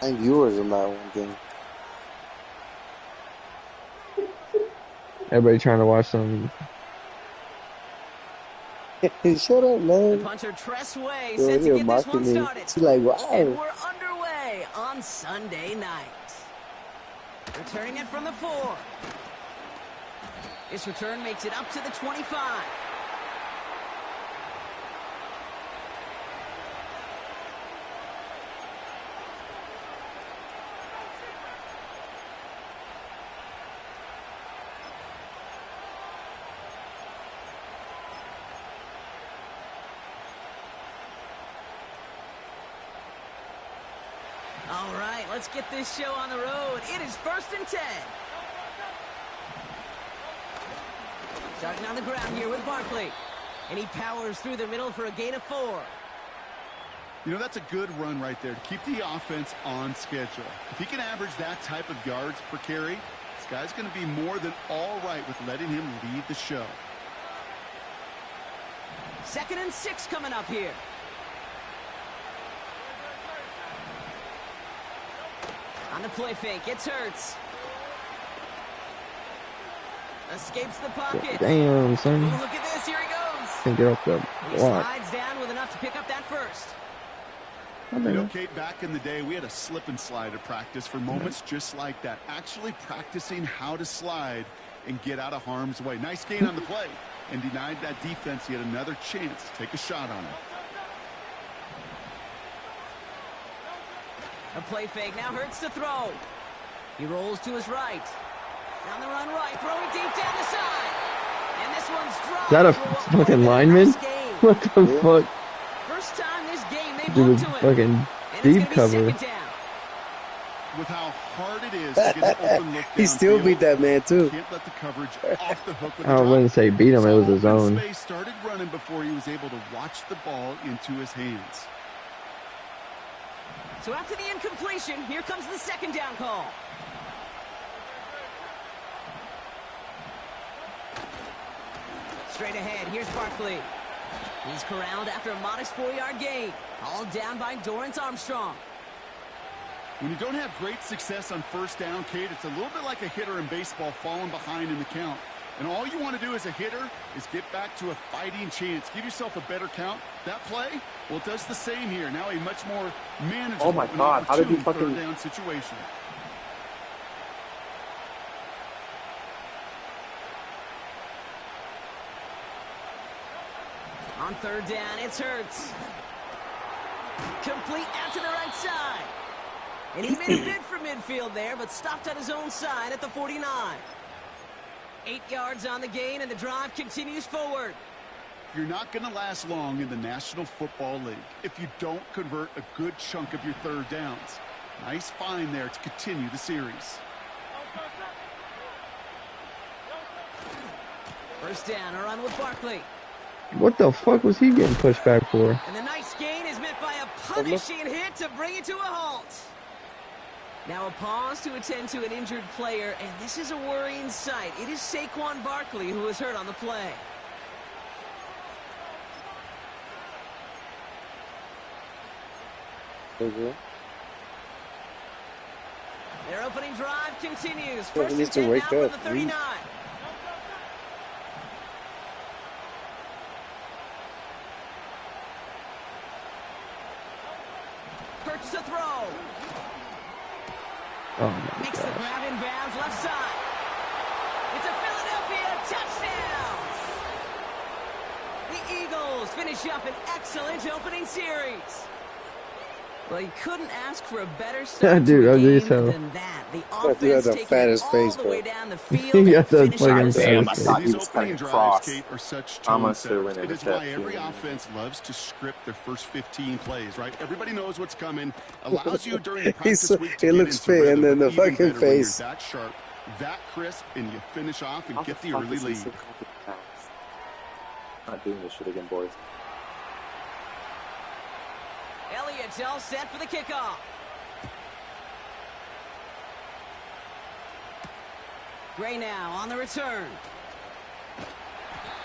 And viewers on that one thing. Everybody trying to watch some. Shut up, man. The punter Tressway Yo, set to you're get this one mocking me. started. She's like, And wow. we're underway on Sunday night. Returning it from the 4. This return makes it up to the 25. All right, let's get this show on the road. It is 1st and 10. Starting on the ground here with Barkley. And he powers through the middle for a gain of 4. You know, that's a good run right there to keep the offense on schedule. If he can average that type of yards per carry, this guy's going to be more than all right with letting him lead the show. 2nd and 6 coming up here. On the play fake, it's Hurts. Escapes the pocket. Damn, son. Ooh, look at this, here he goes. Can't get off the He block. slides down with enough to pick up that first. You know, Kate, back in the day, we had a slip and slide at practice for moments just like that. Actually practicing how to slide and get out of harm's way. Nice gain on the play. And denied that defense yet another chance to take a shot on him. A play fake, now Hurts to throw. He rolls to his right. Down the run right, throwing deep down the side. And this one's dropped. Is that a fucking lineman? What the fuck? First time this game they've Dude, looked to him. fucking And deep it's gonna cover. be 2nd down. With how hard it is to get an open look He still downfield, beat that man, too. Can't let the coverage off the hook with I the wouldn't say beat him, it was his own. Space started running before he was able to watch the ball into his hands. So after the incompletion, here comes the 2nd down call. Straight ahead, here's Barkley. He's corralled after a modest 4-yard gain. All down by Dorrance Armstrong. When you don't have great success on 1st down, Kate, it's a little bit like a hitter in baseball falling behind in the count. And all you want to do as a hitter is get back to a fighting chance. Give yourself a better count. That play, well, it does the same here. Now a much more manageable Oh my God, how did he fucking... 3rd down situation. On 3rd down, it's Hurts. Complete out to the right side. And he made a bid for midfield there, but stopped on his own side at the 49. 8 yards on the gain, and the drive continues forward. You're not going to last long in the National Football League if you don't convert a good chunk of your 3rd downs. Nice find there to continue the series. 1st down, a run with Barkley. What the fuck was he getting pushed back for? And the nice gain is met by a punishing hit to bring it to a halt. Now a pause to attend to an injured player, and this is a worrying sight. It is Saquon Barkley who is hurt on the play. Their opening drive continues. Yeah, 1st he needs and to 10 wake now from up, the 39. Hurts to throw. Oh my Makes the god. grab in bounds left side. It's a Philadelphia touchdown. The Eagles finish up an excellent opening series. Well, you couldn't ask for a better start Dude, to a ugly game as hell. than that. The You have offense the taking it fattest all face, the bro. way down the field He got and that finishing fucking the Damn, I face. thought he These was opening cutting drives, cross. Kate, are such I'm tone gonna setters. win It it is if why that's every you. offense loves to script their first 15 plays, right? Everybody knows what's coming. Allows you during the practice week to It get looks into fit, rhythm, and then but the even fucking better when you're face. that sharp, that crisp, and you finish off and How get the the fuck early is he lead. so fucking fast? Not doing this shit again, boys. Elliott's all set for the kickoff. Gray now on the return.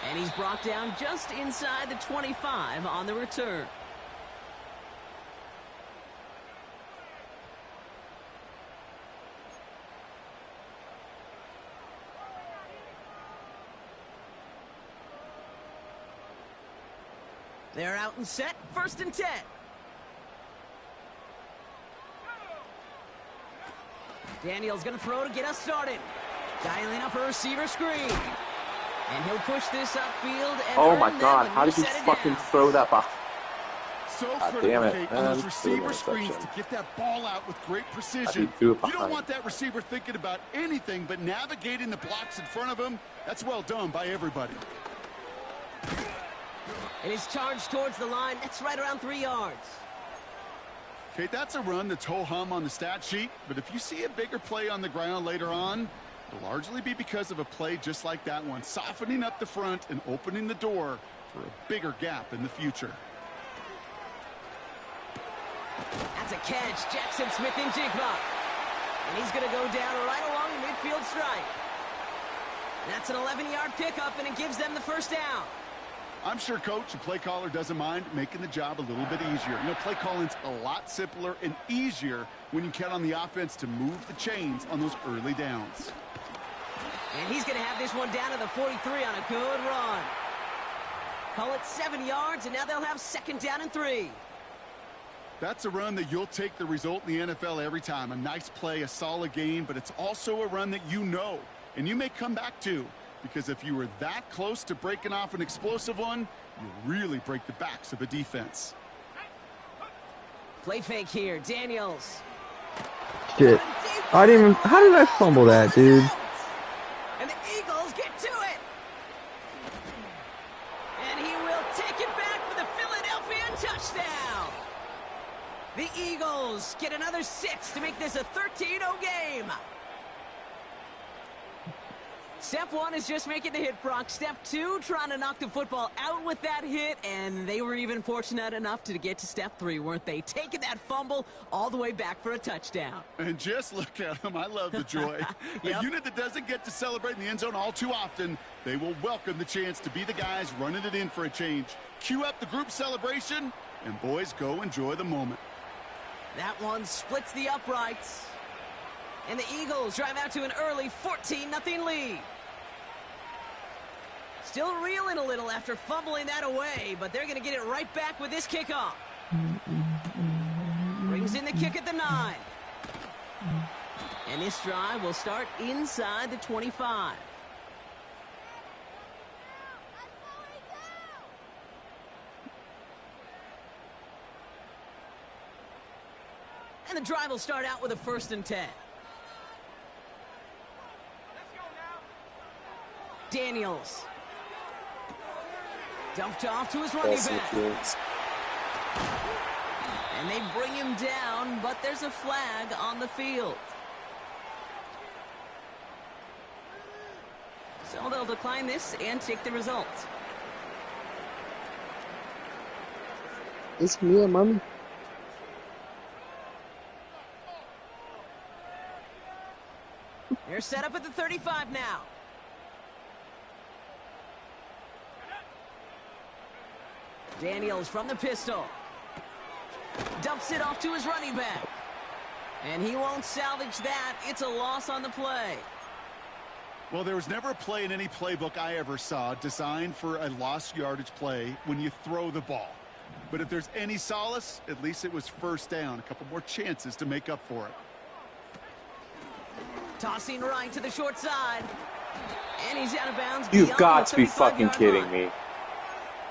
And he's brought down just inside the 25 on the return. They're out and set. 1st and 10. Daniel's going to throw to get us started. Dialing up a receiver screen. And he'll push this upfield. And Oh my god, how did you fucking throw that ball? So God critical, damn it, Kate, man. on those Threw receiver an screens to interception. get that ball out with great precision. He threw it You don't behind. want that receiver thinking about anything but navigating the blocks in front of him. That's well done by everybody. And his charge towards the line. That's right around 3 yards. Kate, that's a run that's ho-hum on the stat sheet, but if you see a bigger play on the ground later on, it'll largely be because of a play just like that one, softening up the front and opening the door for a bigger gap in the future. That's a catch. Jackson Smith-Njigba. And he's going to go down right along the midfield stripe. That's an 11-yard pickup, and it gives them the 1st down. I'm sure coach and play caller doesn't mind making the job a little bit easier. You know, play calling's a lot simpler and easier when you count on the offense to move the chains on those early downs. And he's going to have this one down to the 43 on a good run. Call it 7 yards, and now they'll have 2nd down and 3. That's a run that you'll take the result in the NFL every time. A nice play, a solid game, but it's also a run that you know, and you may come back to, because if you were that close to breaking off an explosive one, you really break the backs of a defense. Play fake here. Daniels. Shit. I didn't even. How did I fumble that, dude? And the Eagles get to it. And he will take it back for the Philadelphia touchdown. The Eagles get another 6 to make this a 13-0 game. Step 1 is just making the hit, Brock. Step 2, trying to knock the football out with that hit, and they were even fortunate enough to get to step 3, weren't they? Taking that fumble all the way back for a touchdown. And just look at them. I love the joy. Yep. A unit that doesn't get to celebrate in the end zone all too often, they will welcome the chance to be the guys running it in for a change. Cue up the group celebration, and boys, go enjoy the moment. That one splits the uprights. And the Eagles drive out to an early 14-0 lead. Still reeling a little after fumbling that away, but they're going to get it right back with this kickoff. Brings in the kick at the 9. And this drive will start inside the 25. And the drive will start out with a 1st and 10. Daniels. Dumped off to his running back. And they bring him down, but there's a flag on the field. So they'll decline this and take the result. It's me and mommy. They're set up at the 35 now. Daniels from the pistol. Dumps it off to his running back. And he won't salvage that. It's a loss on the play. Well, there was never a play in any playbook I ever saw designed for a lost yardage play when you throw the ball. But if there's any solace, at least it was 1st down. A couple more chances to make up for it. Tossing right to the short side. And he's out of bounds. You've got to be fucking kidding me.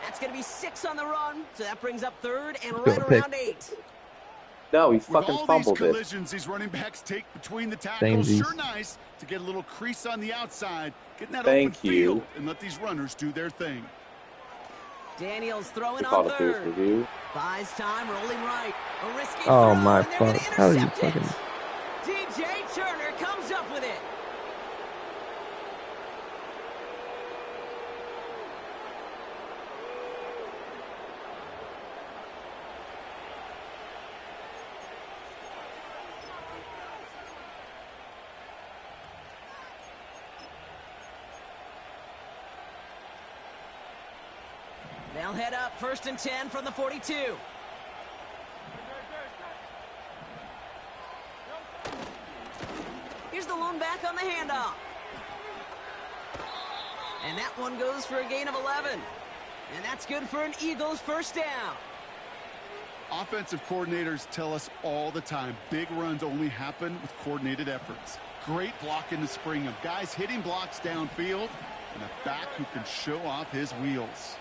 That's going to be 6 on the run. So that brings up 3rd and right around 8. No, he With fucking all fumbled these it. collisions these running backs take between the tackles, Samesies. sure nice to get a little crease on the outside, getting that Thank open you. field, and let these runners do their thing. Daniels throwing We on called a booth 3rd. review. Buys time, rolling right. A risky Oh throw, my and they're gonna fuck. How did you intercept it. fucking. DJ Turner comes up with it. They'll head up 1st and 10 from the 42. Here's the lone back on the handoff. And that one goes for a gain of 11. And that's good for an Eagles first down. Offensive coordinators tell us all the time, big runs only happen with coordinated efforts. Great block in the spring of guys hitting blocks downfield and a back who can show off his wheels.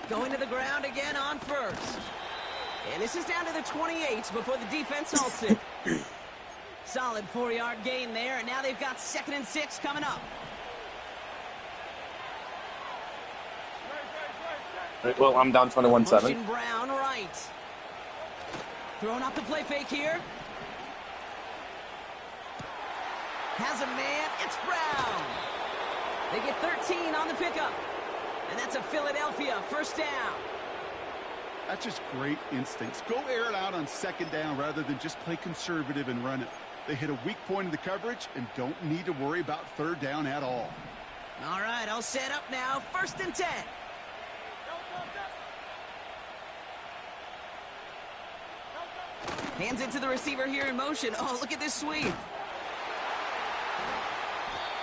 Going to the ground again on first. And this is down to the 28 before the defense halts it. Solid 4-yard gain there, and now they've got 2nd and 6 coming up. Right, well, I'm down 21-7. Motion Brown right. Throwing off the play fake here. Has a man. It's Brown. They get 13 on the pickup. And that's a Philadelphia first down. That's just great instincts. Go air it out on 2nd down rather than just play conservative and run it. They hit a weak point in the coverage and don't need to worry about 3rd down at all. All right, I'll set up now. 1st and 10. Hands it to the receiver here in motion. Oh, look at this sweep.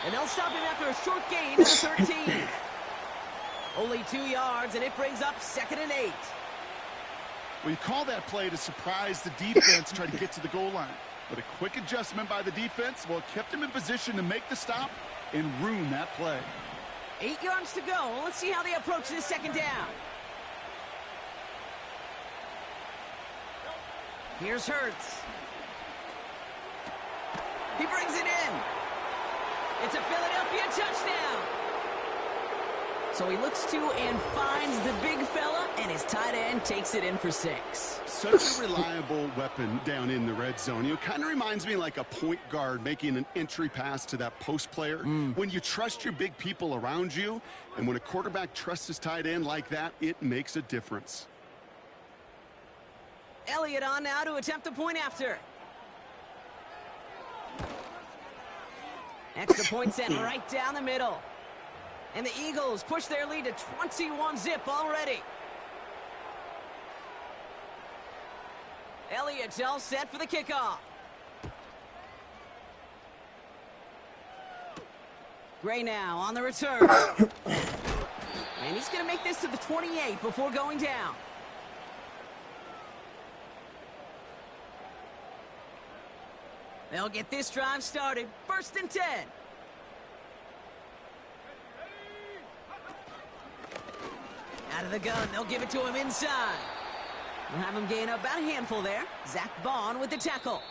And they'll stop him after a short gain to the 13. Only 2 yards, and it brings up 2nd and 8. Well, you call that play to surprise the defense, try to get to the goal line. But a quick adjustment by the defense, well, it kept him in position to make the stop and ruin that play. 8 yards to go. Let's see how they approach this 2nd down. Here's Hurts. He brings it in. It's a Philadelphia touchdown. So he looks to and finds the big fella, and his tight end takes it in for 6. Such a reliable weapon down in the red zone. You know, kind of reminds me like a point guard making an entry pass to that post player. When you trust your big people around you, and when a quarterback trusts his tight end like that, it makes a difference. Elliott on now to attempt the point after. Extra point sent right down the middle. And the Eagles push their lead to 21-zip already. Elliott's all set for the kickoff. Gray now on the return. And he's going to make this to the 28 before going down. They'll get this drive started. 1st and 10. Out of the gun, they'll give it to him inside. We'll have him gain about a handful there. Zach Bond with the tackle.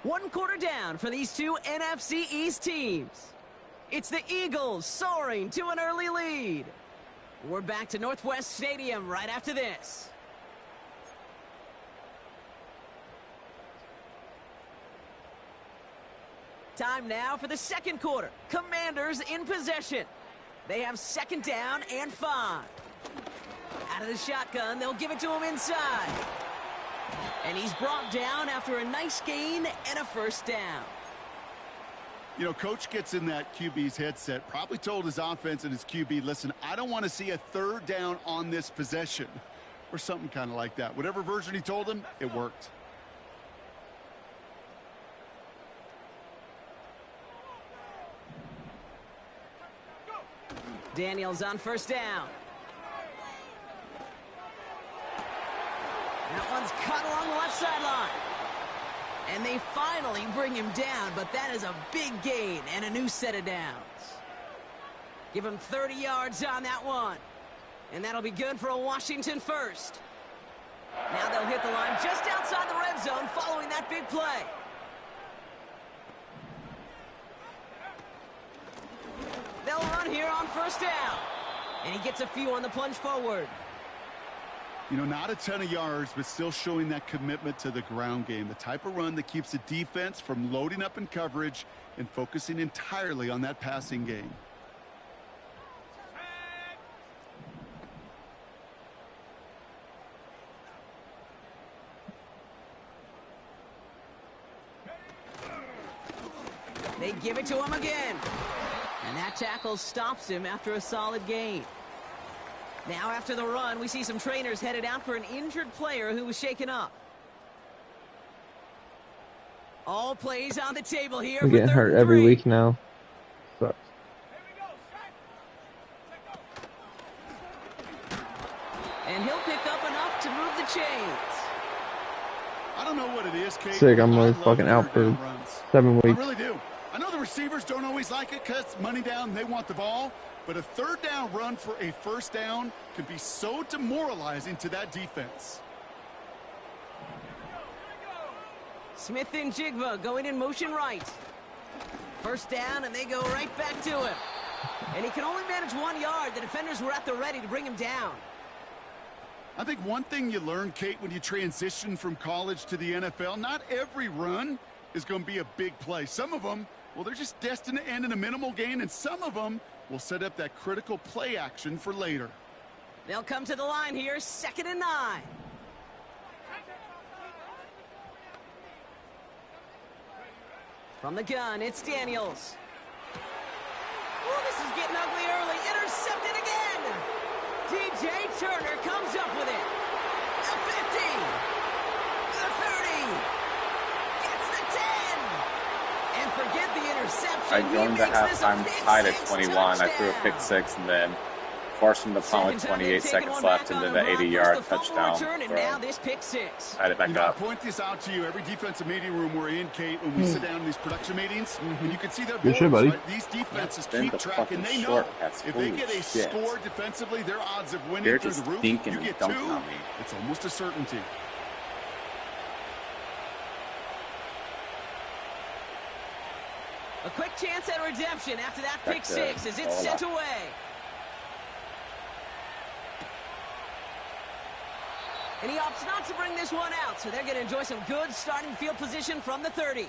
1 quarter down for these two NFC East teams. It's the Eagles soaring to an early lead. We're back to Northwest Stadium right after this. Time now for the 2nd quarter. Commanders in possession. They have 2nd down and 5. Out of the shotgun, they'll give it to him inside. And he's brought down after a nice gain and a first down. You know, coach gets in that QB's headset, probably told his offense and his QB, listen, I don't want to see a 3rd down on this possession. Or something kind of like that. Whatever version he told him, it worked. Daniels on first down. That one's cut along the left sideline. And they finally bring him down, but that is a big gain and a new set of downs. Give him 30 yards on that one. And that'll be good for a Washington first. Now they'll hit the line just outside the red zone following that big play. They'll run here on first down. And he gets a few on the plunge forward. You know, not a ton of yards, but still showing that commitment to the ground game. The type of run that keeps the defense from loading up in coverage and focusing entirely on that passing game. They give it to him again. And that tackle stops him after a solid gain. Now after the run, we see some trainers headed out for an injured player who was shaken up. All plays on the table here. I'm getting hurt every week now. Sucks. chains. I don't know what it is, Kate. Sick, I'm I really love fucking out third for down runs. 7 I weeks. really do. I know the receivers don't always like it because money down, they want the ball. But a third down run for a first down can be so demoralizing to that defense. Smith and Jigba going in motion right. First down, and they go right back to him. And he can only manage 1 yard. The defenders were at the ready to bring him down. I think one thing you learn, Kate, when you transition from college to the NFL, not every run is going to be a big play. Some of them, well, they're just destined to end in a minimal gain, and some of them will set up that critical play action for later. They'll come to the line here, 2nd and 9. From the gun, it's Daniels. Oh, this is getting ugly early. Intercepted again. DJ Turner comes up with it. The 50. The 30. Gets the 10. And forget the interception. I joined the halftime tied at 21. I threw a pick six and then forced him to punt with 28 seconds left into the 80-yard touchdown. And now this pick six. Tied it back I'll up. point this out to you. Every defensive meeting room we're in, Kate, when we sit down in these production meetings, and you can see their Good shit, boards, buddy. right? These defenses Been keep the track, and fucking they know shortcuts. if they Holy get a shit. score defensively, their odds of winning They're through just the roof. dinking You and get dunking two, on me. it's almost a certainty. A quick chance at redemption after that pick That's, six as it's sent all away. And he opts not to bring this one out, so they're going to enjoy some good starting field position from the 30.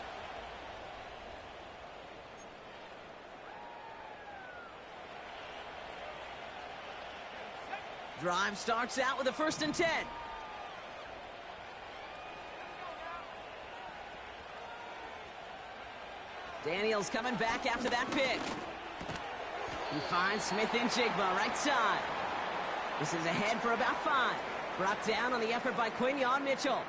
Drive starts out with a 1st and 10. Daniels coming back after that pick. He finds Smith and Jigba right side. This is ahead for about 5. Brought down on the effort by Quinyon Mitchell.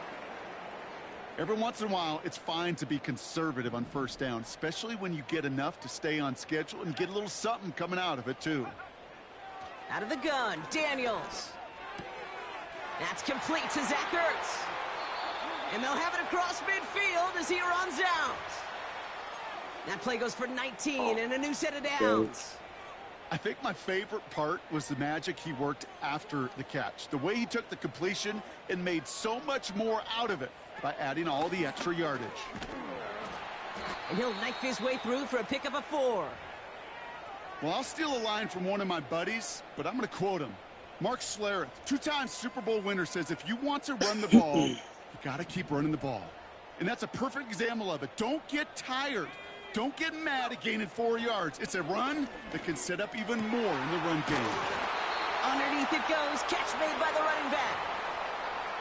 Every once in a while, it's fine to be conservative on first down, especially when you get enough to stay on schedule and get a little something coming out of it, too. Out of the gun, Daniels. That's complete to Zach Ertz. And they'll have it across midfield as he runs out. That play goes for 19 and a new set of downs. I think my favorite part was the magic he worked after the catch. The way he took the completion and made so much more out of it by adding all the extra yardage. And he'll knife his way through for a pickup of 4. Well, I'll steal a line from one of my buddies, but I'm going to quote him. Mark Schlereth, 2-time Super Bowl winner, says if you want to run the ball, you got to keep running the ball. And that's a perfect example of it. Don't get tired. Don't get mad at gaining 4 yards. It's a run that can set up even more in the run game. Underneath it goes. Catch made by the running back.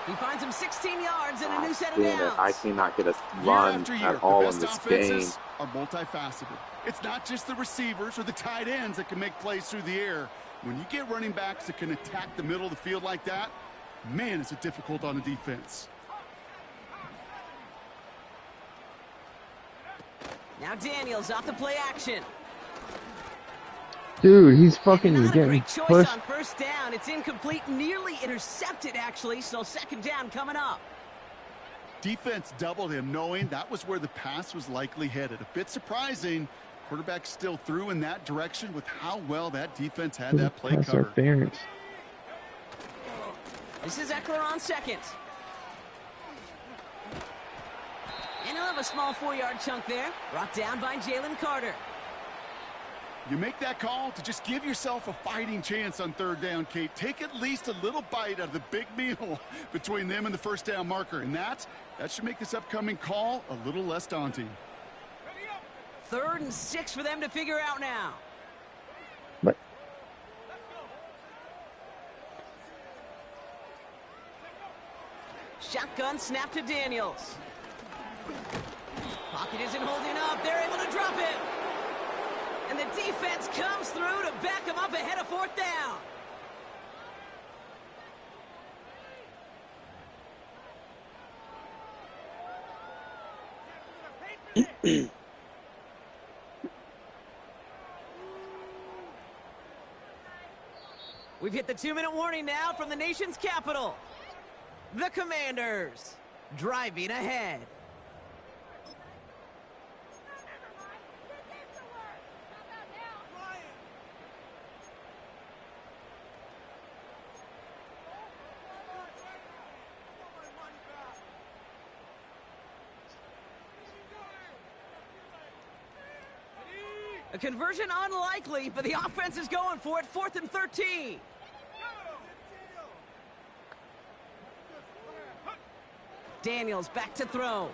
He finds him 16 yards and a new set of downs. I cannot get a Year run after year, at all the in best this game. offenses are multifaceted. It's not just the receivers or the tight ends that can make plays through the air. When you get running backs that can attack the middle of the field like that, man, is it difficult on the defense. Now Daniels off the play action. Dude, he's fucking Not a getting great choice pushed. on first down. It's incomplete, nearly intercepted actually, so 2nd down coming up. Defense doubled him, knowing that was where the pass was likely headed. A bit surprising. Quarterback still threw in that direction with how well that defense had that play Pass covered. interference. This is Eckler on 2nd. And he'll have a small 4-yard chunk there. Brought down by Jalen Carter. You make that call to just give yourself a fighting chance on 3rd down, Kate. Take at least a little bite out of the big meal between them and the first down marker. And that should make this upcoming call a little less daunting. 3rd and 6 for them to figure out now. But Shotgun snap to Daniels. Pocket isn't holding up. They're able to drop it. And the defense comes through to back him up ahead of 4th down. We've hit the 2-minute warning now from the nation's capital. The Commanders driving ahead. A conversion unlikely, but the offense is going for it. 4th and 13. Daniels back to throw.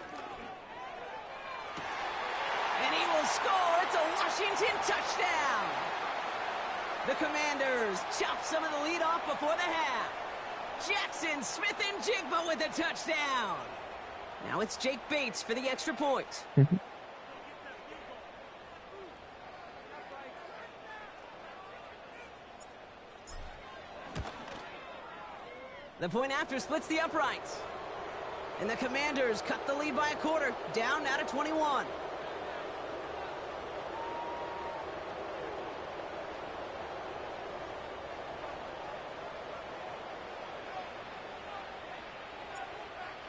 And he will score. It's a Washington touchdown. The Commanders chop some of the lead off before the half. Jackson, Smith, and Jigba with a touchdown. Now it's Jake Bates for the extra point. The point after splits the uprights. And the Commanders cut the lead by a quarter, down now to 21.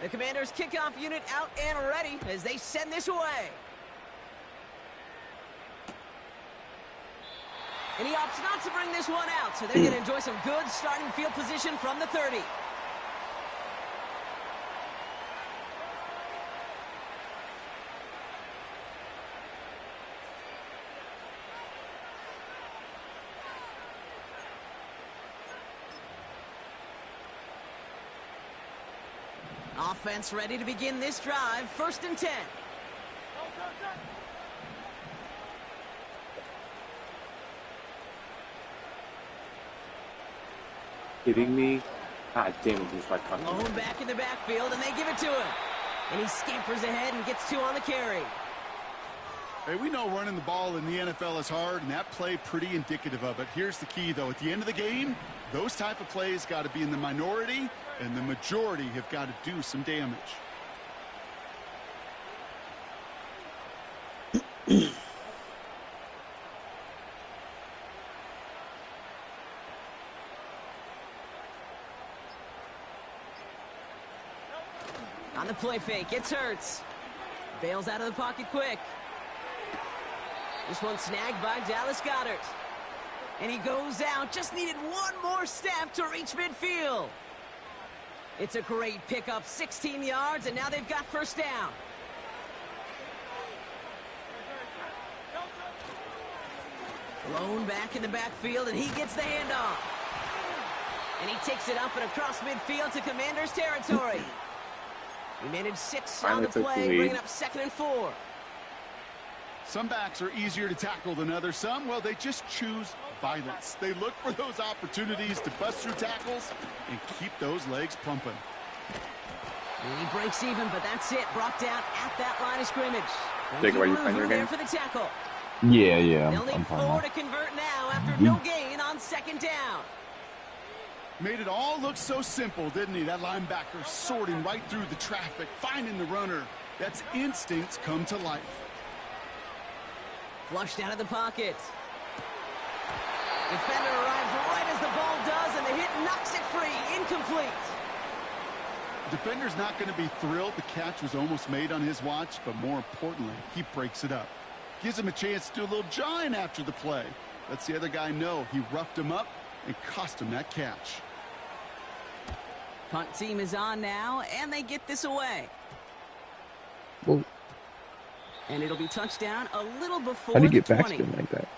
The Commanders' kickoff unit out and ready as they send this away. And he opts not to bring this one out, so they're going to enjoy some good starting field position from the 30. Offense ready to begin this drive. 1st and 10. Kidding me? God damn it, he's like Lone back in the backfield, and they give it to him. And he scampers ahead and gets 2 on the carry. Hey, we know running the ball in the NFL is hard, and that play pretty indicative of it. Here's the key, though. At the end of the game, those type of plays got to be in the minority, and the majority have got to do some damage. On the play fake, it's Hurts. Bails out of the pocket quick. This one snagged by Dallas Goedert. And he goes out, just needed one more step to reach midfield. It's a great pickup, 16 yards, and now they've got 1st down. Lone back in the backfield, and he gets the handoff. And he takes it up and across midfield to Commanders territory. He managed 6 on the play, bringing up 2nd and 4. Some backs are easier to tackle than others. Some, well, they just choose violence. They look for those opportunities to bust through tackles and keep those legs pumping. And he breaks even, but that's it. Brought down at that line of scrimmage. Jake, are you playing your game? There for the tackle. Yeah, They'll need I'm 4 to convert now after no gain on 2nd down. Made it all look so simple, didn't he? That linebacker sorting right through the traffic, finding the runner. That's instincts come to life. Flushed out of the pocket. Defender arrives right as the ball does, and the hit knocks it free. Incomplete. Defender's not going to be thrilled the catch was almost made on his watch, but more importantly, he breaks it up. Gives him a chance to do a little jawing after the play. Lets the other guy know he roughed him up and cost him that catch. Punt team is on now, and they get this away. Whoa. And it'll be touchdown a little before How do you the get back 20. to him like that?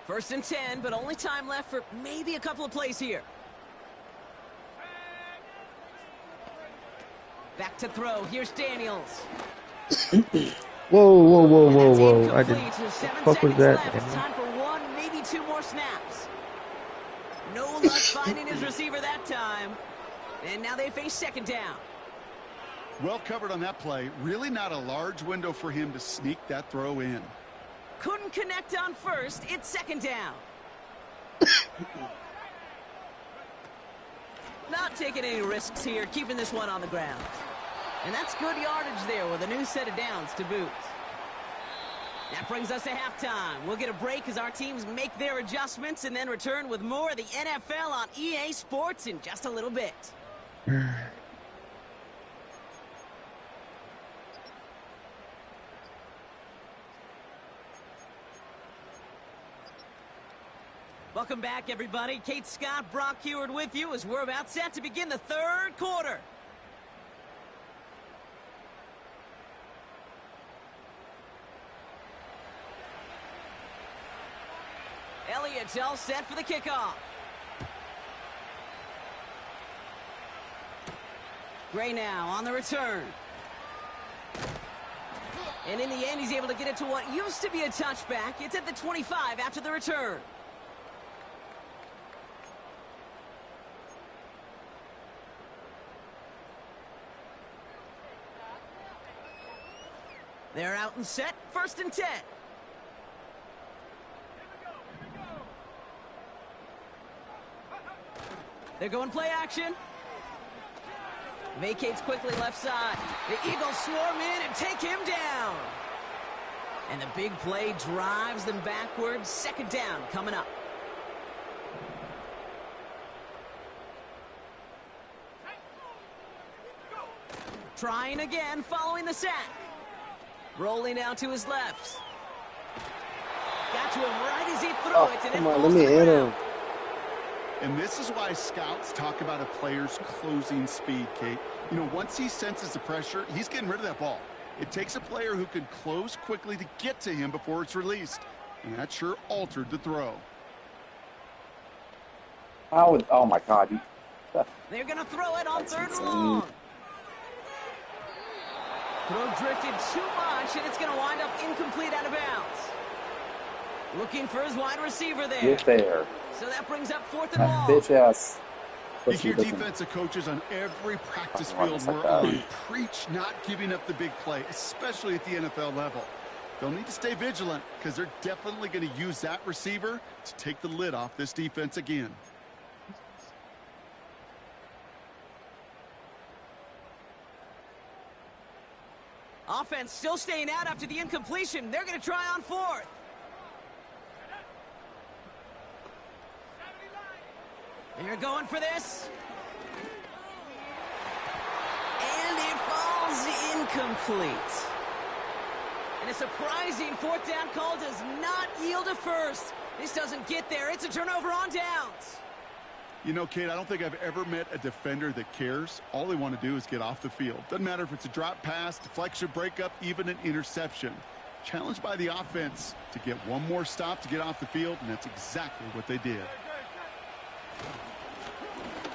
First and 10, but only time left for maybe a couple of plays here. Back to throw. Here's Daniels. Whoa. I didn't. What was that? Time for 1, maybe 2 more snaps. No luck finding his receiver that time. And now they face 2nd down. Well covered on that play. Really not a large window for him to sneak that throw in. Couldn't connect on 1st. It's 2nd down. Not taking any risks here, keeping this one on the ground. And that's good yardage there with a new set of downs to boot. That brings us to halftime. We'll get a break as our teams make their adjustments and then return with more of the NFL on EA Sports in just a little bit. Welcome back, everybody. Kate Scott, Brock Heward with you as we're about set to begin the third quarter. Elliott's all set for the kickoff. Gray now on the return. And in the end, he's able to get it to what used to be a touchback. It's at the 25 after the return. They're out and set, 1st and 10. They're going play action. Vacates quickly left side. The Eagles swarm in and take him down. And the big play drives them backwards. 2nd down coming up. Trying again following the sack. Rolling out to his left. Got to him right as he threw it. And come on, let me hit him. And this is why scouts talk about a player's closing speed, Kate. You know, once he senses the pressure, he's getting rid of that ball. It takes a player who can close quickly to get to him before it's released. And that sure altered the throw. Oh my God. They're going to throw it on 3rd and long. Throw drifted too much, and it's going to wind up incomplete out of bounds. Looking for his wide receiver there. Get there. So that brings up 4th and long. Bitch ass. You hear defensive coaches on every practice field we're on preach not giving up the big play, especially at the NFL level. They'll need to stay vigilant because they're definitely going to use that receiver to take the lid off this defense again. Offense still staying out after the incompletion. They're going to try on 4th. They're going for this. And it falls incomplete. And a surprising 4th down call does not yield a first. This doesn't get there. It's a turnover on downs. You know, Kate, I don't think I've ever met a defender that cares. All they want to do is get off the field. Doesn't matter if it's a drop pass, deflection, breakup, even an interception. Challenged by the offense to get one more stop to get off the field, and that's exactly what they did.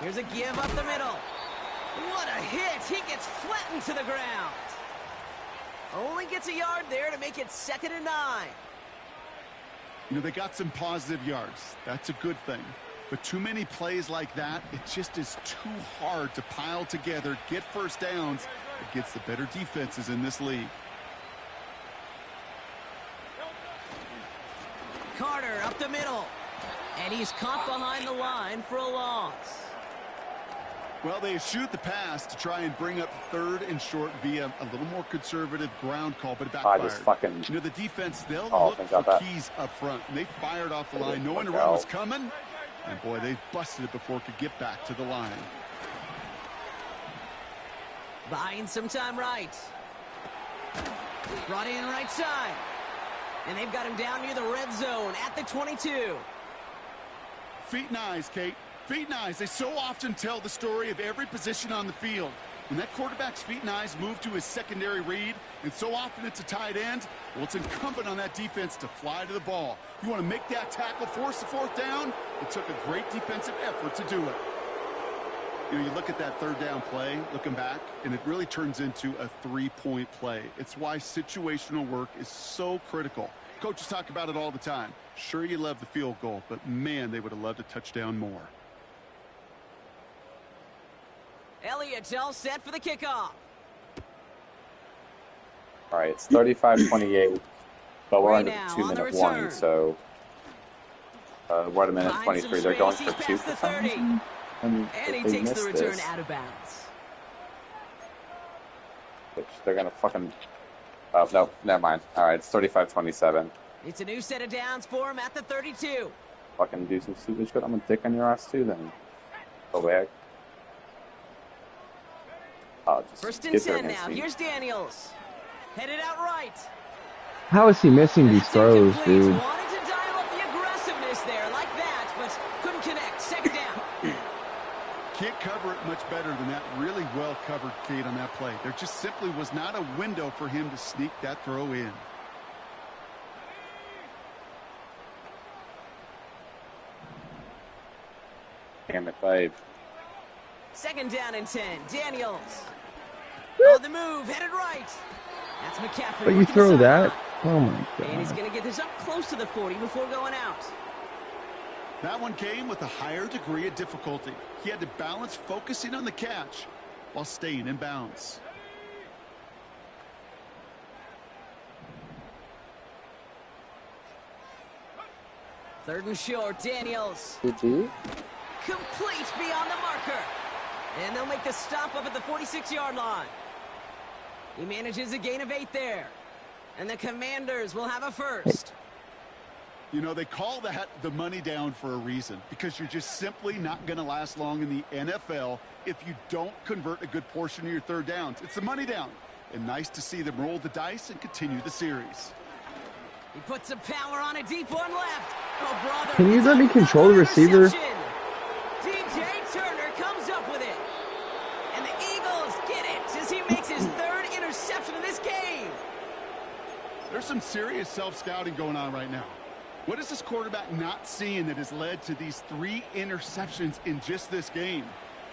Here's a give up the middle. What a hit. He gets flattened to the ground. Only gets a yard there to make it 2nd and 9. You know, they got some positive yards. That's a good thing. But too many plays like that, it just is too hard to pile together, get 1st downs against the better defenses in this league. Carter up the middle. And he's caught behind the line for a loss. Well, they shoot the pass to try and bring up 3rd and short via a little more conservative ground call, but it backfired. You know, the defense, they'll look for keys up front. And they fired off the line knowing the run was coming. And, boy, they busted it before it could get back to the line. Buying some time right. Brought in right side. And they've got him down near the red zone at the 22. Feet and eyes, Kate. Feet and eyes. They so often tell the story of every position on the field. When that quarterback's feet and eyes move to his secondary read, and so often it's a tight end, well, it's incumbent on that defense to fly to the ball. You want to make that tackle, force the 4th down? It took a great defensive effort to do it. You know, you look at that 3rd down play, looking back, and it really turns into a 3-point play. It's why situational work is so critical. Coaches talk about it all the time. Sure, you love the field goal, but, man, they would have loved a touchdown more. Elliott's all set for the kickoff. All right, it's 35-28, but we're under the now, 2-minute warning, so we're at a minute 23. They're going for 2 for some reason. And he takes the return out of bounds. Which they're gonna fucking. Oh no, never mind. All right, it's 35-27. It's a new set of downs for him at the 32. Fucking do some stupid shit. I'm gonna dick on your ass too. Then go back. Just First and get there 10 now. against me. Here's Daniels. Headed out right. How is he missing these That's throws, incomplete. dude? Wanted to dial up the aggressiveness there like that, but couldn't connect. Second down. Can't cover it much better than that. Really well covered, Kate, on that play. There just simply was not a window for him to sneak that throw in. Damn it, babe. Second down and 10. Daniels. On the move, headed right. That's McCaffrey. But you working the throw that? sideline. Oh my And he's god. going to get this up close to the 40 before going out. That one came with a higher degree of difficulty. He had to balance focusing on the catch while staying in bounds. Third and short, Daniels. GG. Complete beyond the marker. And they'll make the stop up at the 46-yard line. He manages a gain of 8 there. And the Commanders will have a first. You know, they call that the money down for a reason, because you're just simply not going to last long in the NFL if you don't convert a good portion of your third downs. It's the money down. And nice to see them roll the dice and continue the series. He puts some power on a deep one left. Oh, brother. Can you it's let me control the another receiver? interception. DJ Turner comes up with it. And the Eagles get it as he makes his third interception in this game. There's some serious self-scouting going on right now. What is this quarterback not seeing that has led to these 3 interceptions in just this game?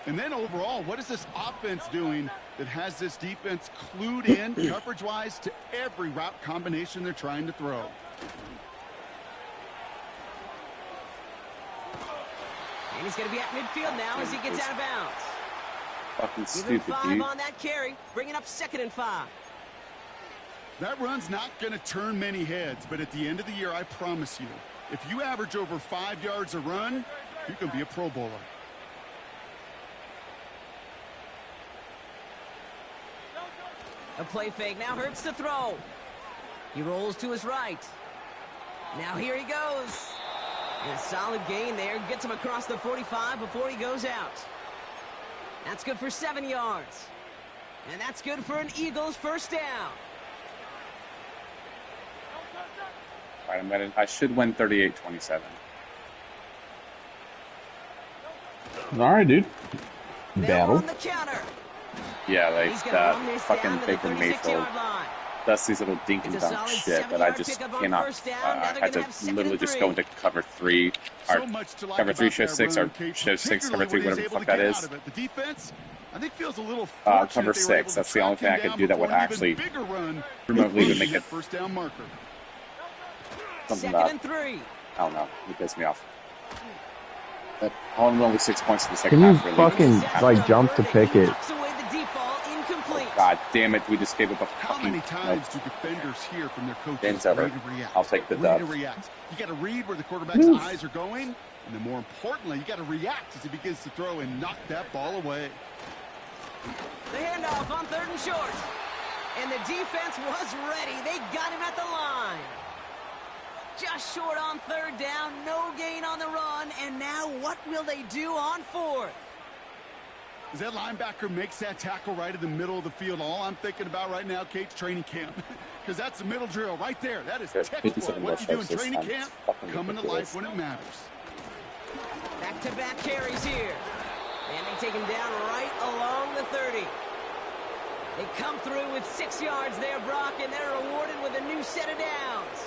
And then overall, what is this offense doing that has this defense clued in coverage-wise to every route combination they're trying to throw? And he's going to be at midfield now as he gets out of bounds. Fucking Give him stupid, 5 dude. on that carry, bringing up 2nd and 5. That run's not going to turn many heads, but at the end of the year, I promise you, if you average over 5 yards a run, you can be a Pro Bowler. A play fake now hurts to throw. He rolls to his right. Now here he goes. And a solid gain there. Gets him across the 45 before he goes out. That's good for 7 yards. And that's good for an Eagles first down. All right, I should win 38-27. All right, dude. They're Battle. on the counter. Yeah, like He's gonna run this fucking down to the Baker 36 Mayfield. yard line. That's these little dink and It's a dunk solid shit that I 7-yard just pickup on cannot. first down. Now I they're had gonna to have 2nd literally and just 3. go into cover 3, or So much to like cover 3, about show that 6, run, or Kate, show 6, cover particularly 3, when whatever he's the able fuck to that get is. out of it. The defense, I think, feels a little fortunate Cover they were 6. able to That's the only track thing I him could do that down would before an actually even bigger run remotely would approaching make that it first down marker. something 2nd that, and 3. I don't know, it pissed me off. But only 6 points in the Can second you half. Really. fucking, After like, a jump to verdict, pick he it? knocks away the deep ball, incomplete. God damn it, we just gave up a How fucking... many times do defenders hear from their coaches, Game's over. way to react? I'll take the way dub. to react. You got to read where the quarterback's eyes are going, and then more importantly, you got to react as he begins to throw and knock that ball away. The handoff on 3rd and short. And the defense was ready. They got him at the line. Just short on 3rd down. No gain on the run. And now what will they do on 4th? As that linebacker makes that tackle right in the middle of the field, all I'm thinking about right now, Kate's training camp. Because that's the middle drill right there. That is Good. textbook. 57 What you do in this training time. camp, Fucking coming to ridiculous. life when it matters. Back-to-back carries here. And they take him down right along the 30. They come through with 6 yards there, Brock, and they're rewarded with a new set of downs.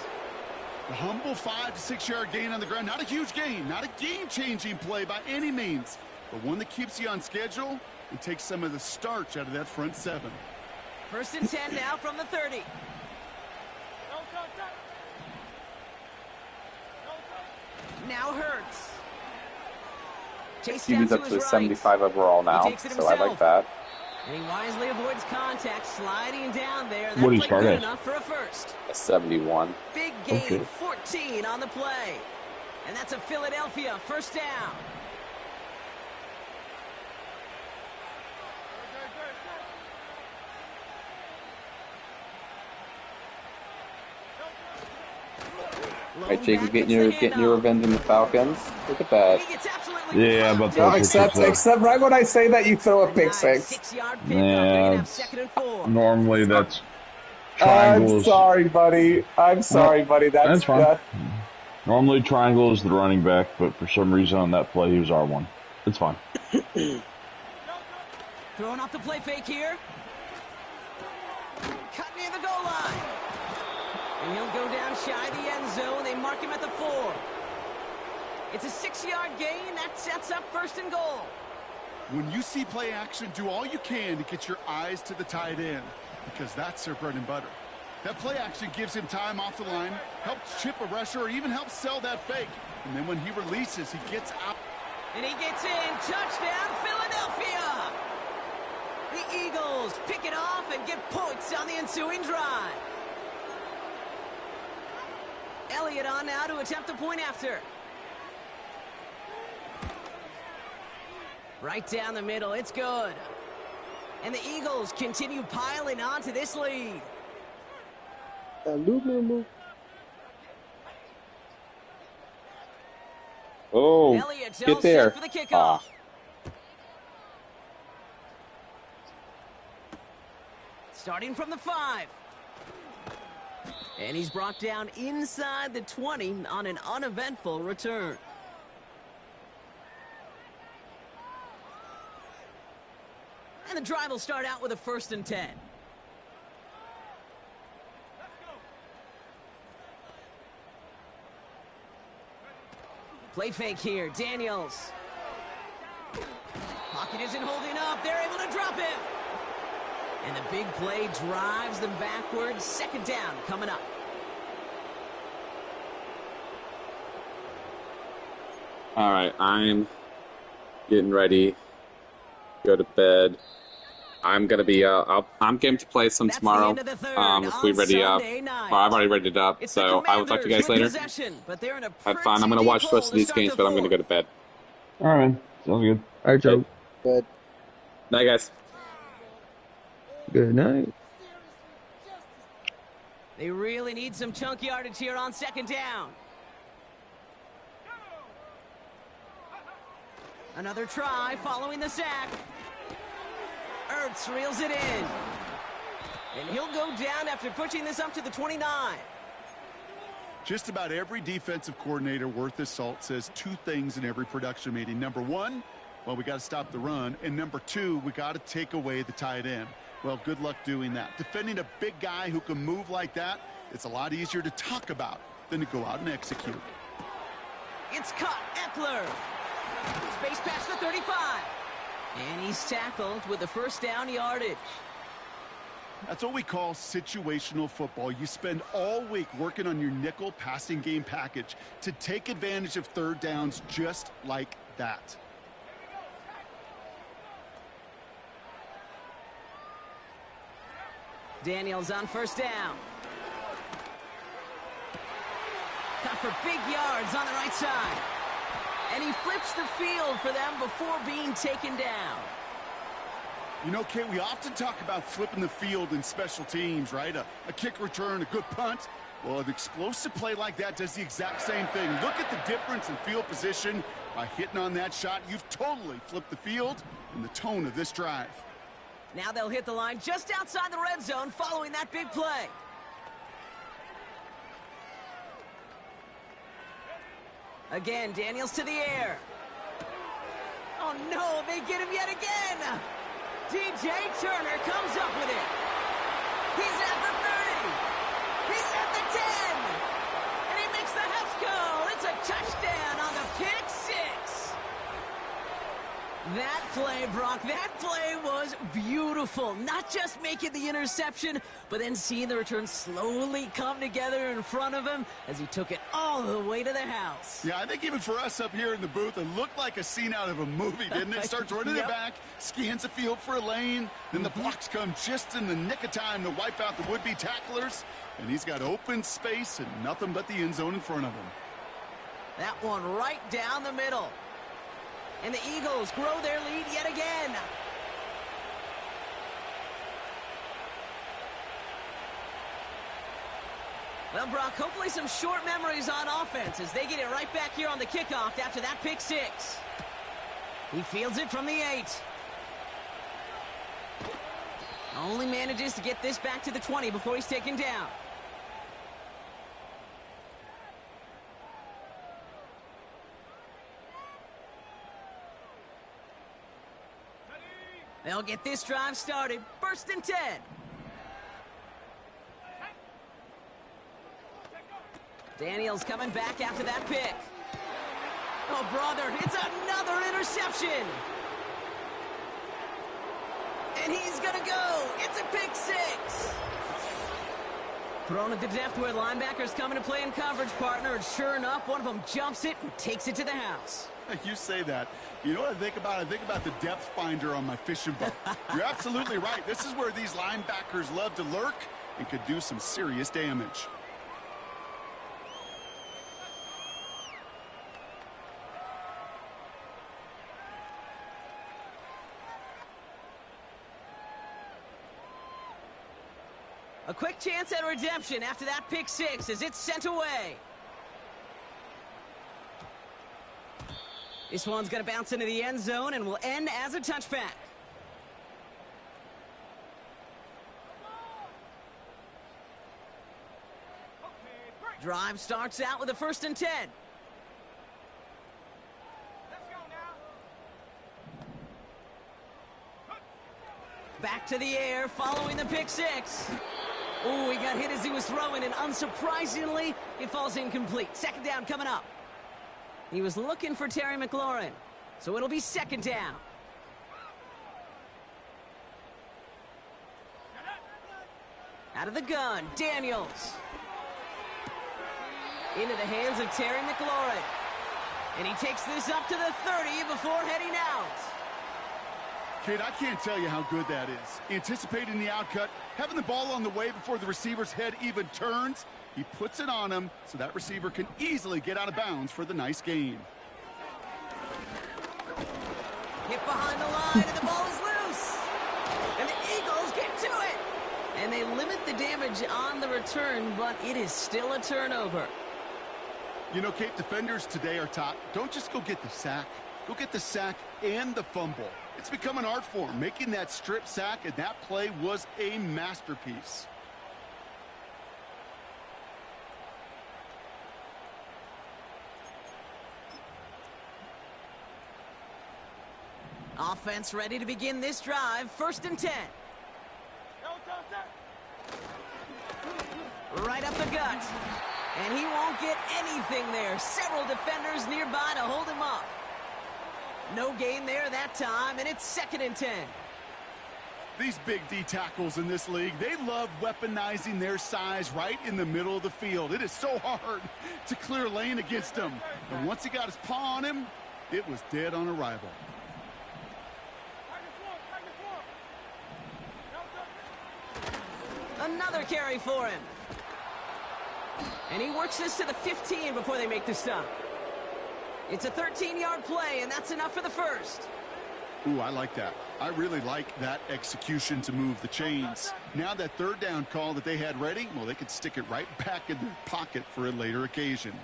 The humble 5 to 6 yard gain on the ground. Not a huge gain, not a game-changing play by any means, but one that keeps you on schedule and takes some of the starch out of that front 7. 1st and 10 now from the 30. Now Hurts. Chase down Steven's to up his to right. 75 overall now, takes it so I like himself. that. And he wisely avoids contact, sliding down there. And What do that you play start good at? enough for a first. A 71. Big gain, Okay. 14 on the play. And that's a Philadelphia first down. Right, Jacob, getting your revenge on the Falcons. Look at that. Yeah, but No, those are except right when I say that, you throw a pick six. Yeah, normally that's I'm triangles. sorry, buddy. I'm sorry, buddy. That's fine. Normally triangle is the running back, but for some reason on that play he was R1. It's fine. Throwing off the play fake here. Cut near the goal line. And he'll go down shy of the end zone. They mark him at the 4. It's a 6-yard gain. That sets up 1st and goal. When you see play action, do all you can to get your eyes to the tight end, because that's their bread and butter. That play action gives him time off the line, helps chip a rusher, or even helps sell that fake. And then when he releases, he gets out. And he gets in. Touchdown, Philadelphia! The Eagles pick it off and get points on the ensuing drive. Elliott on now to attempt the point after. Right down the middle, it's good. And the Eagles continue piling on to this lead. Oh, Elliott's get there. for the kickoff. Starting from the 5. And he's brought down inside the 20 on an uneventful return. And the drive will start out with a 1st and 10. Play fake here, Daniels. Pocket isn't holding up. They're able to drop him. And the big play drives them backwards. 2nd down coming up. All right, I'm getting ready. Go to bed. I'm gonna be. I'm game to play some tomorrow. If we ready up, well, I've already ready it up. So I will talk to you guys later. Have fun. I'm gonna watch the rest of these games, but I'm gonna go to bed. All right, man. Sounds good. All right, Joe. Good night, guys. Good night. They really need some chunk yardage here on 2nd down. Another try following the sack. Ertz reels it in. And he'll go down after pushing this up to the 29. Just about every defensive coordinator worth his salt says 2 things in every production meeting. Number 1, well, we got to stop the run. And number 2, we got to take away the tight end. Well, good luck doing that. Defending a big guy who can move like that, it's a lot easier to talk about than to go out and execute. It's caught. Eckler. Space past the 35. And he's tackled with the 1st down yardage. That's what we call situational football. You spend all week working on your nickel passing game package to take advantage of 3rd downs just like that. Daniels on 1st down. Cut for big yards on the right side. And he flips the field for them before being taken down. You know, Kate, we often talk about flipping the field in special teams, right? A kick return, a good punt. Well, an explosive play like that does the exact same thing. Look at the difference in field position. By hitting on that shot, you've totally flipped the field and the tone of this drive. Now they'll hit the line just outside the red zone following that big play. Again, Daniels to the air. Oh, no, they get him yet again. DJ Turner comes up with it. He's at the 30. He's at the 10. And he makes the house go. It's a touchdown on the pick 6. That play, Brock, that play was beautiful. Not just making the interception, but then seeing the return slowly come together in front of him as he took it all the way to the house. Yeah, I think even for us up here in the booth, it looked like a scene out of a movie, didn't it? Starts running it back, scans the field for a lane, then the blocks come just in the nick of time to wipe out the would-be tacklers, and he's got open space and nothing but the end zone in front of him. That one right down the middle. And the Eagles grow their lead yet again. Well, Brock, hopefully some short memories on offense as they get it right back here on the kickoff after that pick six. He fields it from the 8. Only manages to get this back to the 20 before he's taken down. They'll get this drive started. 1st and 10. Daniels coming back after that pick. Oh, brother, it's another interception. And he's going to go. It's a pick six. Thrown at the depth where linebackers coming to play in coverage, partner. And sure enough, one of them jumps it and takes it to the house. You say that. You know what I think about? I think about the depth finder on my fishing boat. You're absolutely right. This is where these linebackers love to lurk and could do some serious damage. A quick chance at redemption after that pick six as it's sent away. This one's going to bounce into the end zone and will end as a touchback. Drive starts out with a 1st and 10. Back to the air following the pick six. Oh, he got hit as he was throwing, and unsurprisingly, it falls incomplete. 2nd down coming up. He was looking for Terry McLaurin, so it'll be 2nd down. Out of the gun, Daniels. Into the hands of Terry McLaurin. And he takes this up to the 30 before heading out. Kid, I can't tell you how good that is. Anticipating the outcut, having the ball on the way before the receiver's head even turns, he puts it on him so that receiver can easily get out of bounds for the nice gain. Hit behind the line, and the ball is loose. And the Eagles get to it. And they limit the damage on the return, but it is still a turnover. You know, Kate, defenders today are taught, don't just go get the sack. Go get the sack and the fumble. It's become an art form. Making that strip sack, and that play was a masterpiece. Offense ready to begin this drive. 1st and 10. Right up the gut. And he won't get anything there. Several defenders nearby to hold him up. No gain there that time, and it's 2nd and 10. These big D tackles in this league, they love weaponizing their size right in the middle of the field. It is so hard to clear lane against them. And once he got his paw on him, it was dead on arrival. Another carry for him. And he works this to the 15 before they make the stop. It's a 13-yard play, and that's enough for the 1st. Ooh, I like that. I really like that execution to move the chains. Now that 3rd down call that they had ready, well, they could stick it right back in their pocket for a later occasion.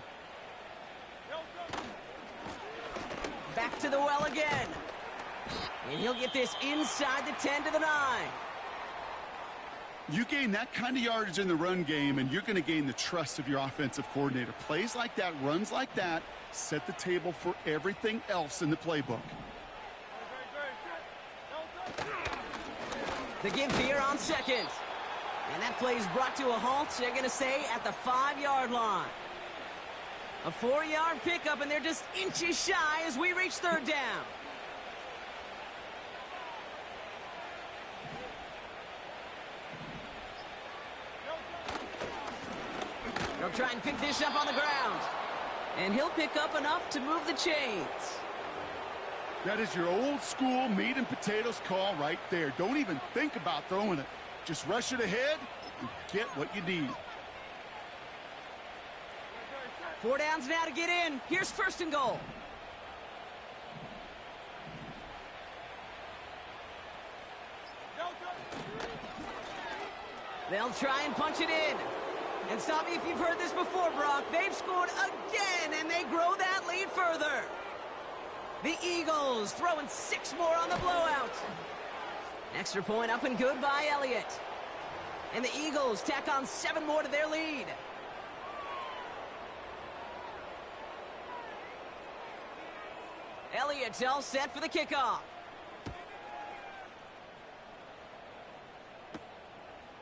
Back to the well again. And he'll get this inside the 10 to the 9. You gain that kind of yardage in the run game, and you're going to gain the trust of your offensive coordinator. Plays like that, runs like that, set the table for everything else in the playbook. The give here on 2nd. And that play is brought to a halt, they're going to say, at the 5-yard line. A 4-yard pickup, and they're just inches shy as we reach 3rd down. They'll try and pick this up on the ground. And he'll pick up enough to move the chains. That is your old school meat and potatoes call right there. Don't even think about throwing it. Just rush it ahead and get what you need. 4 downs now to get in. Here's 1st and goal. They'll try and punch it in. And stop me if you've heard this before, Brock. They've scored again, and they grow that lead further. The Eagles throwing 6 more on the blowout. Extra point up and good by Elliott. And the Eagles tack on 7 more to their lead. Elliott's all set for the kickoff.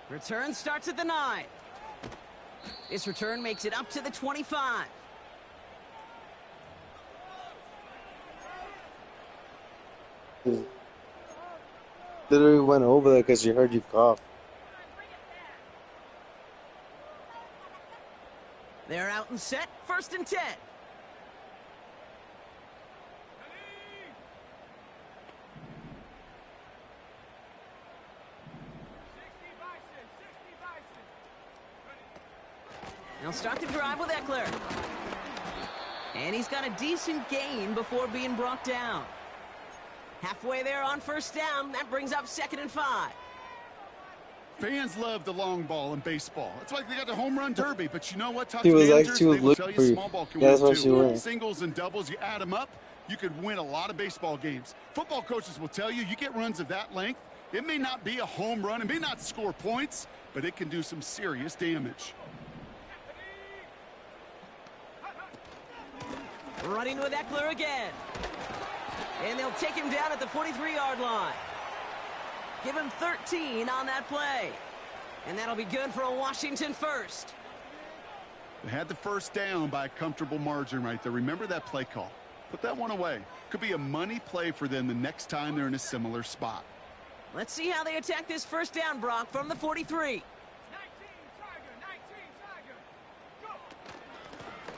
Return starts at the 9. This return makes it up to the 25. Literally went over there because you heard you cough. They're out and set. 1st and 10. They'll start the drive with Eckler. And he's got a decent gain before being brought down. Halfway there on 1st down. That brings up 2nd and 5. Fans love the long ball in baseball. It's like they got the home run derby, but you know what? Talk He to was managers, like, she was they will tell looking you for small ball can you. That's win why she too. went. Singles and doubles, you add them up, you could win a lot of baseball games. Football coaches will tell you, you get runs of that length, it may not be a home run, it may not score points, but it can do some serious damage. Running with Eckler again. And they'll take him down at the 43-yard line. Give him 13 on that play. And that'll be good for a Washington first. They had the 1st down by a comfortable margin right there. Remember that play call. Put that one away. Could be a money play for them the next time they're in a similar spot. Let's see how they attack this 1st down, Brock, from the 43.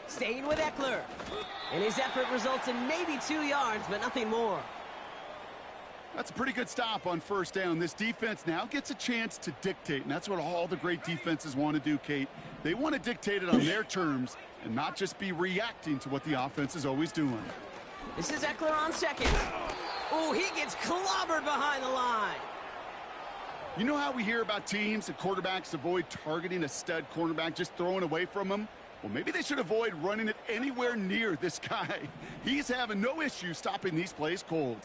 Staying with Eckler. And his effort results in maybe 2 yards, but nothing more. That's a pretty good stop on 1st down. This defense now gets a chance to dictate, and that's what all the great defenses want to do, Kate. They want to dictate it on their terms and not just be reacting to what the offense is always doing. This is Eckler on 2nd. Oh, he gets clobbered behind the line. You know how we hear about teams and quarterbacks avoid targeting a stud cornerback, just throwing away from him? Well, maybe they should avoid running it anywhere near this guy. He's having no issue stopping these plays cold.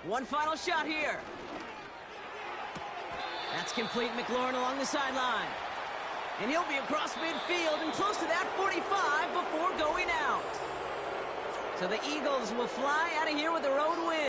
One final shot here. That's complete. McLaurin along the sideline. And he'll be across midfield and close to that 45 before going out. So the Eagles will fly out of here with a road win.